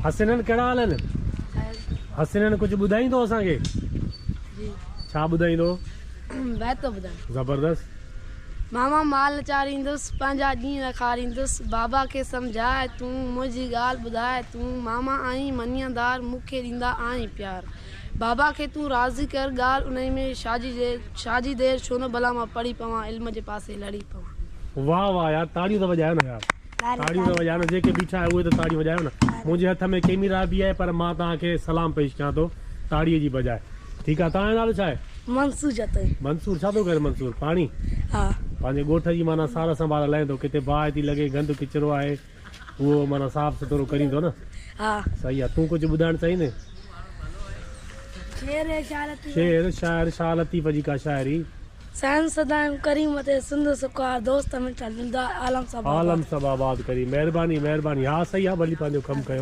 हसनन कहिड़ा हाल आहिनि? हसनन कुझु ॿुधाईंदो असांखे? छा ॿुधाईंदो? ज़बरदस्त। मामा माल चारींदुसि, पंहिंजा ॾींहं रखारींदुसि, बाबा खे सम्झाए तूं, मुंहिंजी ॻाल्हि ॿुधाए तूं, मामा आहीं मञीदार, मूंखे ॾींदा आहीं प्यार, बाबा खे तूं राज़ी कर, ॻाल्हि उन में शाजी देर छो न भला मां पढ़ी पवां, इल्म जे पासे लड़ी पवां। वाह वाह यार, ताड़ियूं त वॼायो न यार, ताड़ियूं त वॼायो न, जेके बीठा आहे उहे त ताड़ियूं वॼायो न। मुंहिंजे हथ में कैमरा बि आहे पर मां तव्हांखे सलाम पेश कयां थो ताड़ीअ जी बजाए। ठीकु आहे, तव्हांजो नालो छा आहे? मंसूर जतई। मंसूर छा थो करे मंसूर? पाणी? हा। पंहिंजे ॻोठ जी माना सार संभाल हलाए थो, किथे बाहि थी लॻे, गंद किचिरो आहे, उहो माना साफ़ सुथरो करींदो न। हा सही आहे। तूं कुझु ॿुधाइणु चाहींदे? शेर शाइर शाह लतीफ़ जी का शाइरी? सैन सदाम करीम ते सिंध सुकार दोस्त मिठा आलम सब आलम सब आबाद करी। महिरबानी महिरबानी। हा सही आहे, भली पंहिंजो कमु कयो।